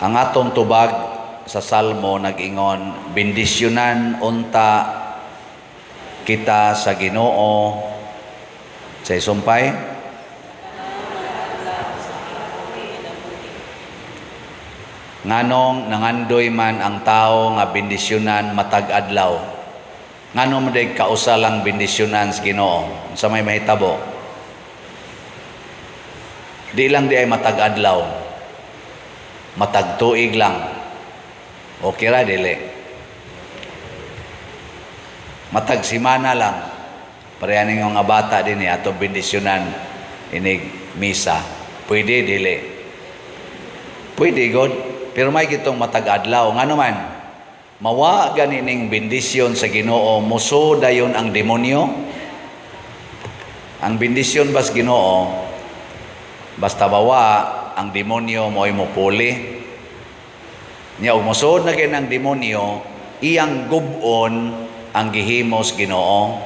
Ang atong tubag sa Salmo nag-ingon, bendisyonan unta kita sa Ginoo sa isumpay. Nganong nangandoy man ang tao nga bendisyonan matag adlaw. Nganong mo day kausalang bendisyonan sa Ginoo sa may mahitabo. Di lang di ay matag adlaw. Matag tuig lang. Okay ra dili. Matag simana lang. Parehaning nga bata din ato bendisyonan inig misa. Pwede dili. Pwede god. Pero may gitong matag adlaw ngano man. Mawa ganining bendisyon sa Ginoo muso dayon ang demonyo. Ang bendisyon bas Ginoo basta bawa ang demonyo mo'y mupuli. Nya ug mosuod na kay ng demonyo, iyang gubon ang gihimos Ginoo.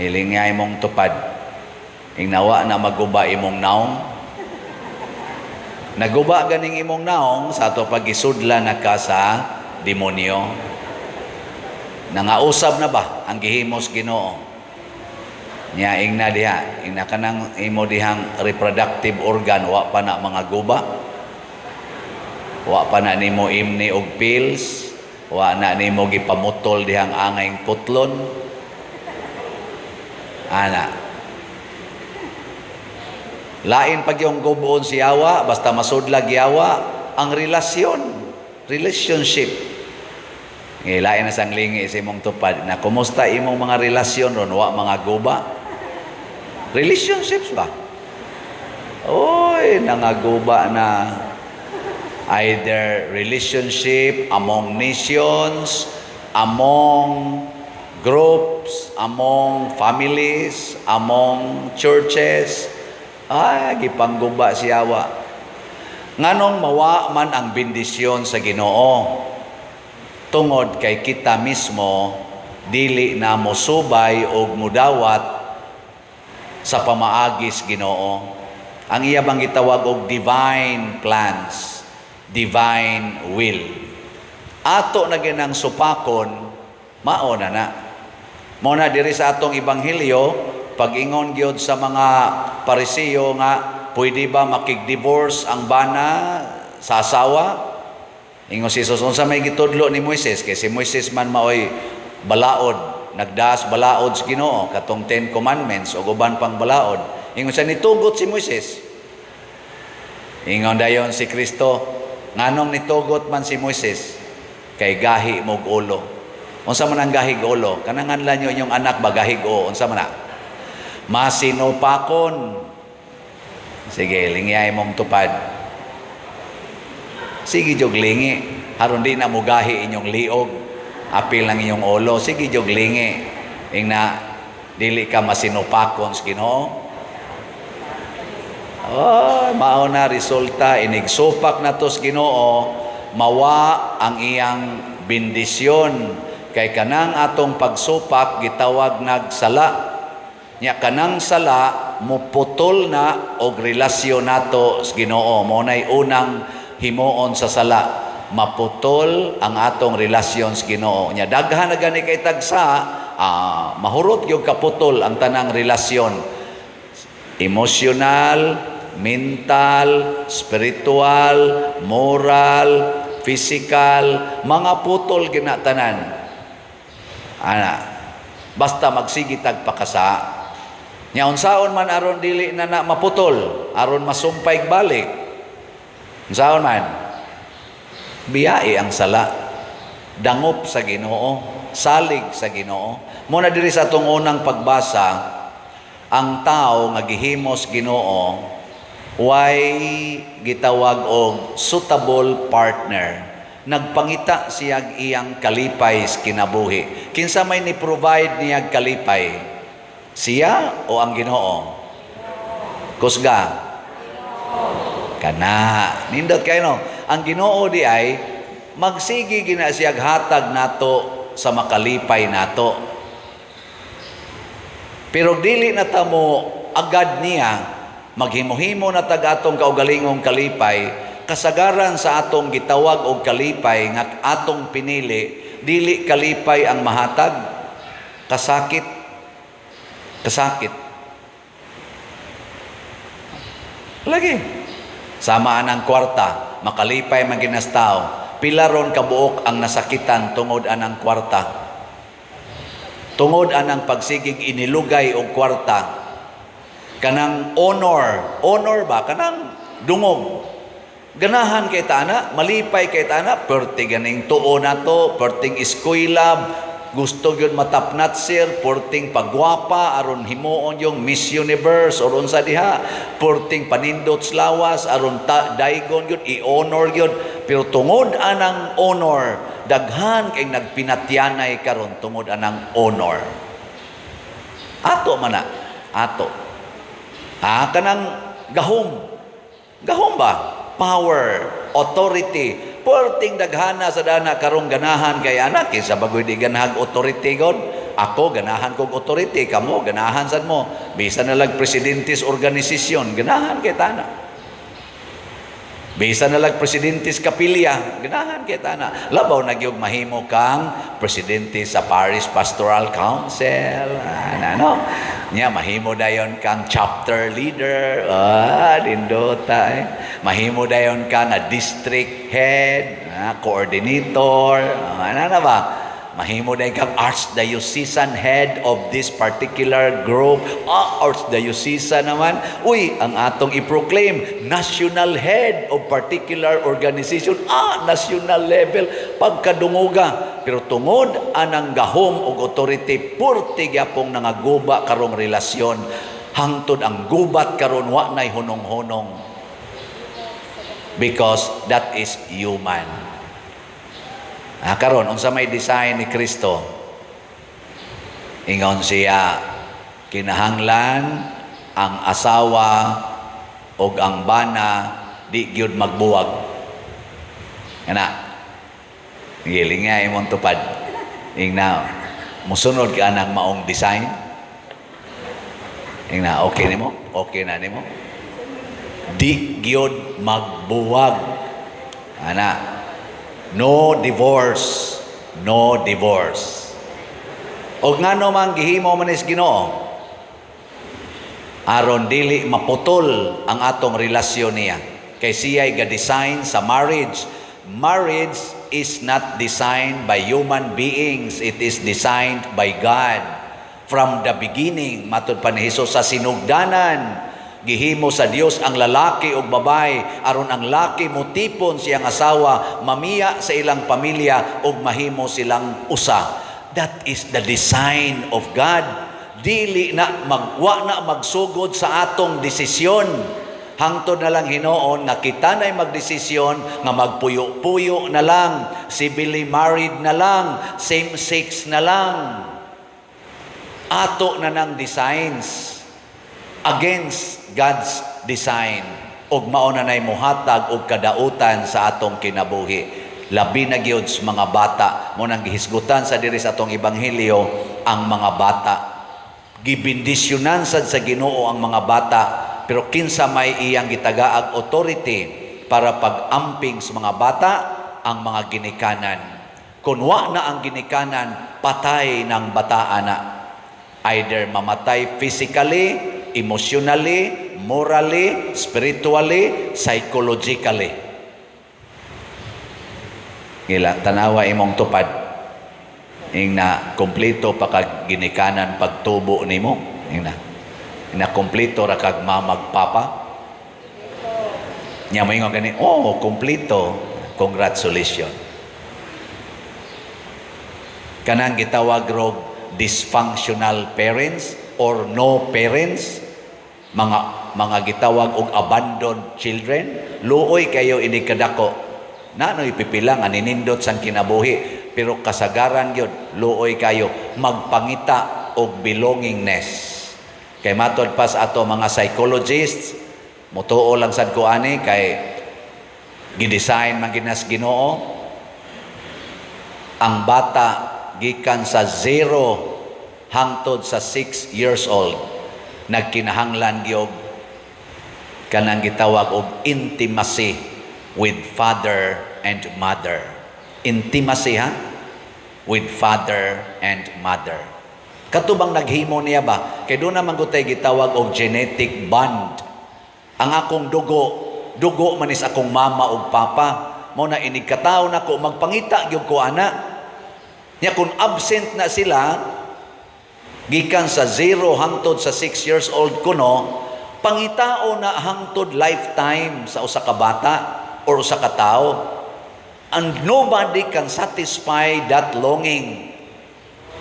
Nilingay mong tupad. Ingnawa na maguba imong naong. Naguba ganing imong naong sa ato pagisudla na ka sa demonyo. Nangausab na ba ang gihimos Ginoo? Nya ingna diha, ingna kanang imo dihang reproductive organ wa pa na mga guba. Wa pa na nimo imni og pills, wa na nimo gipamutol dihang angayng putlon. Ana. Lain pag yung gubon si yawa, basta masudlag yawa, ang relationship. Lain na sang lingi sa imong tupad na kumusta imong mga relasyon ron, wa mga guba. Relationships ba? Oy, nangaguba na. Either relationship among nations, among groups, among families, among churches. Gipangguba siyawa. Nganong mawa man ang bendisyon sa Ginoo? Tungod kay kita mismo, dili na mosubay o mudawat sa pamaagis Ginoo. Ang iya bang gitawag og divine plans, divine will. Ato na ginang supakon, mao na. Mao na diri sa atong ebanghelyo, pag-ingon gyud sa mga Parisiyo nga pwede ba makig-divorce ang bana sa asawa? Ingon si Jesus, unsa may gitudlo ni Moises? Kay si Moises man maoy balaod. Nagdaas balaod sa Ginoo katong 10 commandments o uban pang balaod. Ingon siya nitugot si Moises. Ingon dayon si Kristo, nganong nitugot man si Moises? Kay gahi mog ulo. Unsa man ang gahig ulo? Kanang nyo inyong anak ba gahig o? Unsa man na? Masinupakon. Sige, lingyay mong tupad. Sige jog lingi. Haron di na mo gahi inyong liog. Apil lang inyong ulo, sige jog lingi. Ingna dili ka masinupakon sa Ginoo. Mao na resulta inigsupak na to sa Ginoo, mawa ang iyang bendisyon. Kay kanang atong pagsupak gitawag nagsala. Nya kanang sala muputol na og relasyon nato sa Ginoo. Mao nay unang himuon sa sala. Maputol ang atong relasyon sa Ginoo. Nya daghan na gani kay tagsa, mahurot gyud kaputol ang tanang relasyon. Emotional, mental, spiritual, moral, physical, mga putol ginatanan. Basta magsigitag pakasa. Nya unsaon man aron dili na maputol, aron masumpay balik. Unsaon man? Biyai ang sala, dangop sa Ginoo, salig sa Ginoo. Muna diri sa atong unang pagbasa, ang tao nga gihimos Ginoo way gitawag og suitable partner. Nagpangita siyag iyang kalipay sa kinabuhi. Kinsa may ni-provide niyag kalipay? Siya o ang Ginoo? Kusga? Kana. Nindot kayo no? Ang Ginoo di ay magsigi gina siyag hatag nato sa makalipay nato. Pero dili na ta mo agad niya maghimo-himo na tagatong kaugalingong kalipay kasagaran sa atong gitawag og kalipay nga atong pinili, dili kalipay ang mahatag, kasakit. Lagi. Samaan ang kwarta, makalipay man ginastaw. Pila ron kabuok ang nasakitan tungod anang kwarta. Tungod anang pagsigig inilugay og kwarta. Kanang honor ba? Kanang dungog. Ganahan kay taana, malipay kay taana, perti ganing tuo na to, perting eskwela, gusto yun matapnat sir, perting pagwapa, aron himuon yung Miss Universe, or unsa diha, perting panindot slawas, aron daigon yun, i-honor yun, pero tungod anang honor, daghan kay nagpinatyanay karon tungod anang honor. Ato man na, ato. Kanang gahom ba? Power, authority, perting daghana sa dana karong ganahan kay anak kinsa bagoy di ganahag authority god. Ako ganahan kog authority, kamo ganahan sad mo. Bisan na lag presidentes organisasyon, ganahan kay tana. Bisan na lag presidentes kapilya, ganahan kay tana. Labaw na gyud mahimo kang presidente sa Parish Pastoral Council. Ano? Nya mahimo dayon kang chapter leader. Dindota eh. Mahimo dayon ka na district head, coordinator, ano na ba? Mahimo dayon kang archdiocesan head of this particular group. Archdiocesan naman, ang atong i-proclaim, national head of particular organization. National level, pagkadunguga. Pero tungod anang gahom o authority, purti gyapong nangaguba karong relasyon. Hangtod ang gubat karon wa nay hunong-hunong. Because that is human. Karon unsa may design ni Kristo? Ingon siya, kinahanglan ang asawa og ang bana di gyud magbuwag. Kana. Giling nga imong tupad. Ingnaw. Musunod ka nang maong design. Ingna, okay nimo? Okay na nimo? Di gyud magbuwag. Ana. No divorce. No divorce. Og ngano man gihimo man is Ginoo, aron dili maputol ang atong relasyon niya. Kay siya'y ga-design sa marriage. Marriage is not designed by human beings. It is designed by God. From the beginning, matud pa ni Hesus sa sinugdanan, gihimo sa Dios ang lalaki ug babae aron ang laki motipon siyang asawa, mamiya sa ilang pamilya ug mahimo silang usa. That is the design of God. Dili na magwa na magsugod sa atong desisyon. Hangtod na lang hinoon nga kita na'y magdesisyon nga magpuyo-puyo na lang, civilly married na lang, same-sex na lang. Ato na ng designs against God's design, og mauna na'y muhatag og kadautan sa atong kinabuhi. Labi na gyud sa mga bata, mo nang gihisgutan sa diri sa atong ebanghelyo ang mga bata. Gibindisyonan sad sa Ginoo ang mga bata, pero kinsa may iyang gitagaag authority para pag-amping sa mga bata ang mga ginikanan. Kung wa na ang ginikanan, patay ng bataan na. Either mamatay physically, emotionally, morally, spiritually, psychologically. Ngila, tanawa imong tupad. Ing na kompleto pa kag ginikanan pagtubo nimo. Ing na kompleto ra kag mamagpapa. Nya mo ingon gani, kompleto. Congratulations. Kanang gitawag rog dysfunctional parents or no parents, mga gitawag og abandoned children, luoy kayo ini kadako. Nanoy pipilang aninindot sang kinabuhi, pero kasagaran gyud luoy kayo magpangita og belongingness. Kay matod pas ato mga psychologists, mutuo lang sad ko ani kay gidesign man ginas Ginoo ang bata gikan sa 0 hangtod sa 6 years old, nagkinahanglan gyud kanang gitawag og intimacy with father and mother. Intimacy, ha? With father and mother. Katubang naghimo niya ba? Kaya doon naman ko tayo gitawag og genetic bond. Ang akong dugo manis akong mama o papa. Mo na inigkataw na ko, magpangita gyud ko ana. Nya kung absent na sila, gikan sa 0 hangtod sa 6 years old kuno, pangitao na hangtod lifetime sa usa ka bata or usa ka tawo. And nobody can satisfy that longing.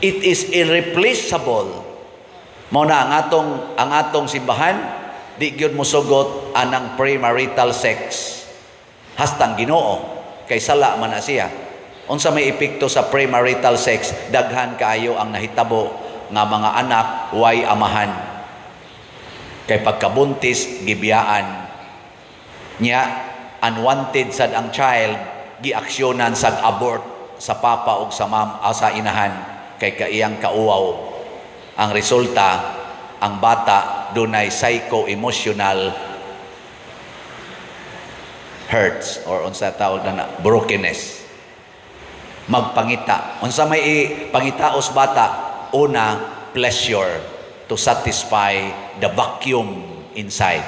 It is irreplaceable. Mao na ang atong simbahan, di gyud mosugot anang premarital sex. Hastang Ginoo kay sala man na siya. Unsa may epekto sa premarital sex? Daghan kaayo ang nahitabo nga mga anak way amahan. Kay pagkabuntis gibiyaan nya, unwanted sad ang child, giaksyonan sad abort sa papa ug sa sa inahan kay kaiyang kauwaw. Ang resulta, ang bata dunay psycho-emotional hurts or unsa tawag na brokenness. Magpangita. Unsa may pangitaos bata? Una, pleasure, to satisfy the vacuum inside.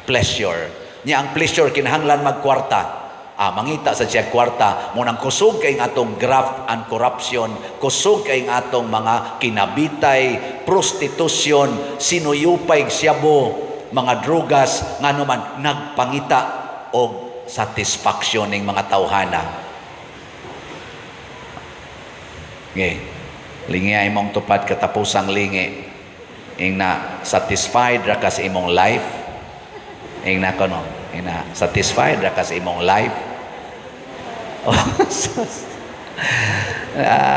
Pleasure. Nya ang pleasure kinahanglan magkwarta. Mangita sa siya kwarta, munang kusog kay atong graft and corruption, kusog kay atong mga kinabitay, prostitution, sinuyupay, siyabo, mga drugas, ngano man nagpangita og satisfaction ng mga tawhana. Okay. Lingi ay mong tupad katapusang lingi. Ing na satisfied ra ka sa imong life. Ing na kono, ing na satisfied ra ka sa imong life.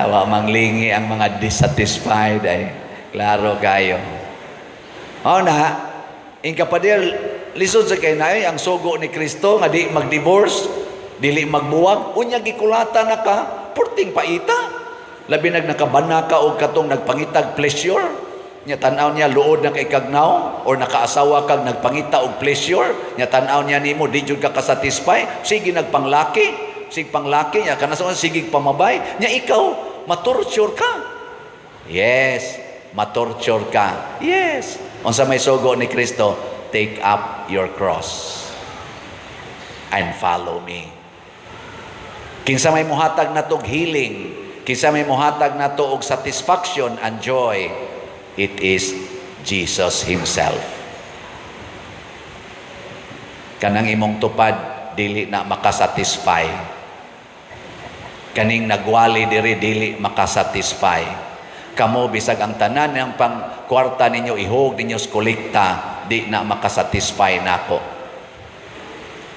Wa mang lingi ang mga dissatisfied ay klaro kayo. Na, ing kapadil lisod sa kay naay ang sugo ni Kristo nga di mag-divorce, dili magbuwag, unya gikulata na ka, purting paita. Labi nakabana ka og katong nagpangitag pleasure, nya tan-aw niya luod na kay kagnaw or nakaasawa kag nagpangita og pleasure, nya tan-aw niya nimo di jud ka satisfy, sige nagpanglaki, sig panglaki nya kana sige pamabay, nya ikaw matorture ka. Yes, matorture ka. Yes. Unsa may sugo ni Kristo? Take up your cross and follow me. Kinsa may muhatag natog healing, kinsa may muhatag nato og satisfaction and joy, it is Jesus Himself. Kanang imong tupad dili na makasatisfy. Kaning nagwali dili makasatisfy. Kamo bisag ang tanan ng pangkwarta ninyo ihog ninyo sa kolekta, di na makasatisfy nako.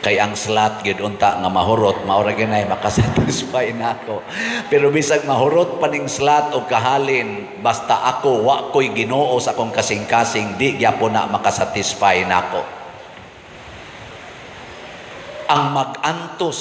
Kay ang slot gyud unta nga mahurot, maura ginay makasatisfy nako. Pero bisag mahurot pa ning slot og kahalin, basta ako wa ko'y Ginoo sa akong kasing-kasing, di gyapon na makasatisfy nako. Ang mag-antos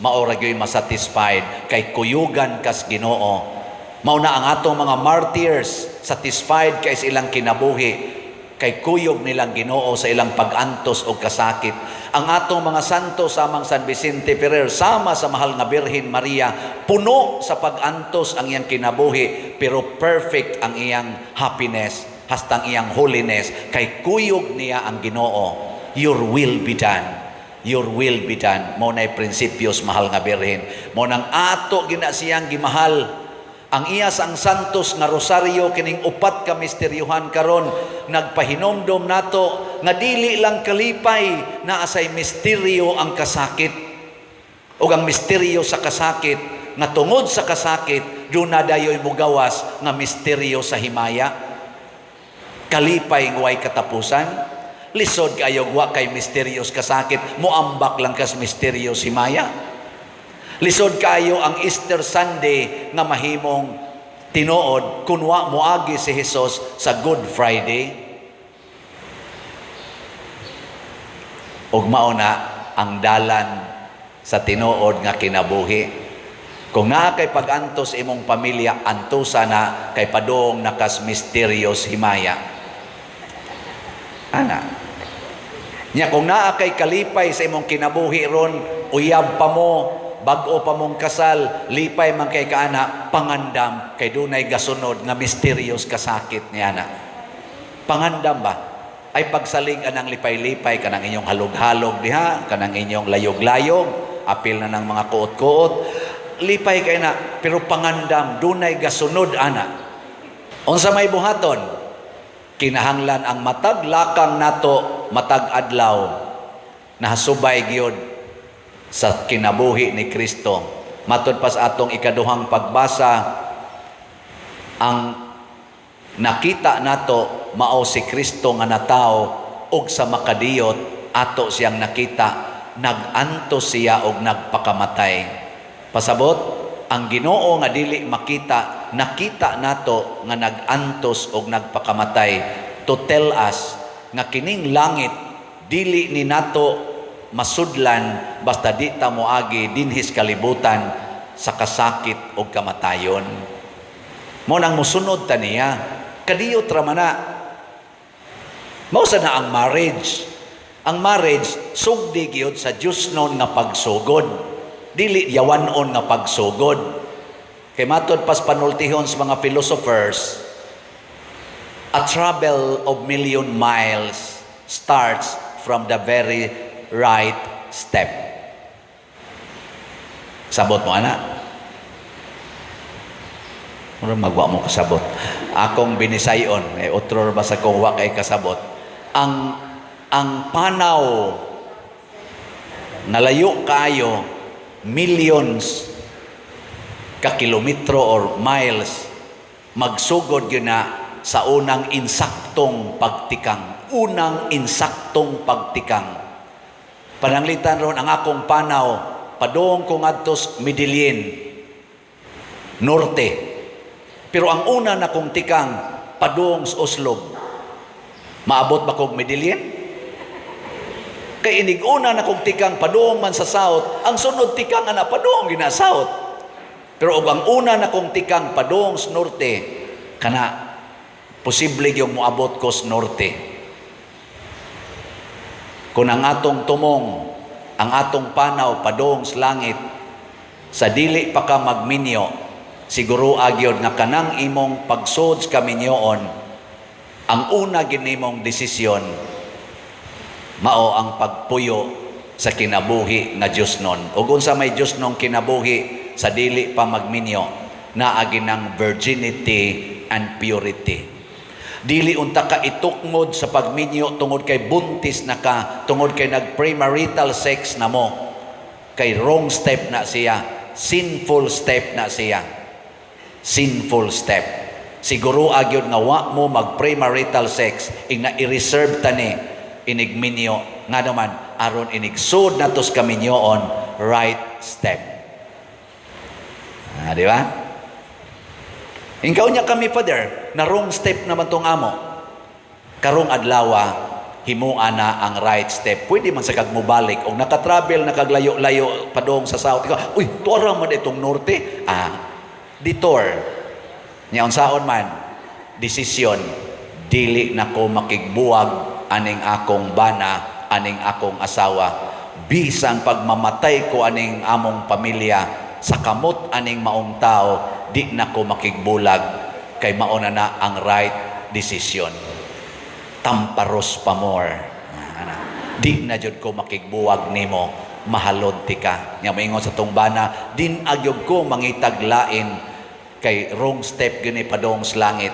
maura gyud masatisfied kay kuyugan kas Ginoo. Mao na ang atong mga martyrs satisfied kay sa ilang kinabuhi, kay kuyog nilang Ginoo sa ilang pag-antos o kasakit. Ang atong mga santo samang San Vicente Ferrer sama sa mahal nga Birhen Maria, puno sa pag-antos ang iyang kinabuhi, pero perfect ang iyang happiness, hastang iyang holiness, kay kuyog niya ang Ginoo. Your will be done. Your will be done. Mo na'y prinsipyos mahal nga Birhen. Mo nang ato gina siyang gimahal. Ang iya sang santos nga rosaryo kining upat ka misteryohan karon nagpahinomdom nato nga dili lang kalipay na asay misteryo ang kasakit. O ang misteryo sa kasakit nga tungod sa kasakit duna dayoy mugawas nga misteryo sa himaya. Kalipay ng way katapusan. Lisod kayo wa kay misteryos kasakit, muambak lang kas misteryos himaya. Lisod kayo ang Easter Sunday nga mahimong tinuod kun wa moagi si Hesus sa Good Friday. Ug mao na ang dalan sa tinuod nga kinabuhi. Kung naa kay pag-antos imong pamilya, antusa na kay padung nakas misteryos himaya. Ana. Nya kung naa kay kalipay sa imong kinabuhi ron, uyab pa mo, bag-o pa mong kasal, lipay man kay kaana, pangandam, kay dunay gasunod nga mysterious kasakit niya na. Pangandam ba? Ay pagsalig anang lipay-lipay, kanang inyong halog-halog diha, kanang inyong layog-layog, apil na ng mga kuot-kuot, lipay kay na, pero pangandam, dunay gasunod ana. Unsa may buhaton? Kinahanglan ang matag lakang nato, matag adlaw, nahasubay gyud sa kinabuhi ni Kristo. Matud pas atong ikaduhang pagbasa, ang nakita nato mao si Kristo nga natawo, ug sa makadiyot ato siyang nakita, nagantos siya og nagpakamatay. Pasabot, ang Ginoo nga dili makita, nakita nato nga nagantos og nagpakamatay, to tell us nga kining langit dili ni nato masudlan basta di ta moagi dinhis kalibutan sa kasakit o kamatayon. Mo nang musunod ta niya, kadiyot ra man na. Mao sa na ang marriage. Ang marriage sugdi gyud sa Dios non nga pagsugod, dili yawanon nga pagsugod. Kay matud pas panultihon sa mga philosophers, a travel of million miles starts from the very right step. Sabot mo, ana? Mura magwa mo kasabot. Akong binisayon, utror ba sa kong wa kay kasabot. Ang panaw, nalayo kayo, millions ka kilometro or miles, magsugod yun na sa unang insaktong pagtikang. Unang insaktong pagtikang. Pananglitan ron ang akong panaw, padong kong adtos Medellin, norte. Pero ang una na kong tikang, padong sa Oslo. Maabot ba kong Medellin? Kay inig-una na kong tikang, padong man sa south, ang sunod tikang na padong gina south. Pero ang una na kong tikang, padong sa norte, kana, posible yung moabot ko sa norte. Kung ang atong tumong, ang atong panaw padong sa langit, sa dili pa ka magminyo, siguro agyod nga kanang imong pagsud sa kaminyoon, ang una ginimong desisyon, mao ang pagpuyo sa kinabuhi nga Dios non. Ug unsa may Dios nong kinabuhi sa dili pa magminyo, naa ginang virginity and purity. Dili unta ka itukmod sa pagminyo tungod kay buntis na ka, tungod kay nag-premarital sex na mo. Kay wrong step na siya, sinful step na siya. Sinful step. Siguro agyod nga wa mo mag-premarital sex, ing na i-reserve tani inigminyo nga naman aron inigsud natos kaminyoon right step. Di ba? Ingkaw niya kami, Father, na wrong step naman tong amo. Karong adlawa, himuan na ang right step. Pwede man sa kagmubalik. O nakatravel, nakaglayo-layo padong sa south. Ikaw, uy, tuwara man itong norte. Detour. Nyaon saon man, desisyon, dili na ko makigbuwag aning akong bana, aning akong asawa. Bisan pagmamatay ko aning among pamilya, sa kamot aning maong tao, di na ko makigbulag, kay mauna na ang right decision. Tamparos pa more. Di na jud ko makigbuwag nimo, mahalod ti ka. Nga moingon sa tungbana, din agyog ko mangitaglain, kay wrong step gini padong sa langit.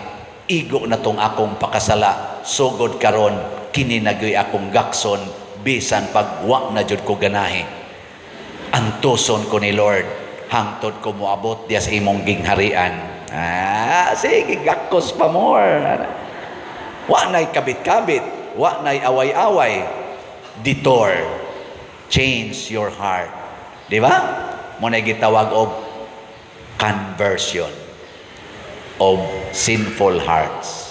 Igo na tong akong pakasala, sugod karon kini nagyoy akong gakson, bisan pagwa na jud ko ganahi. Antuson ko ni Lord, hangtod ko moabot diya sa imong gingharian. Sige, gakos pa more. Wa na'y kabit-kabit, wa na'y away-away. Detour. Change your heart. Di ba? Muna gitawag og conversion of sinful hearts.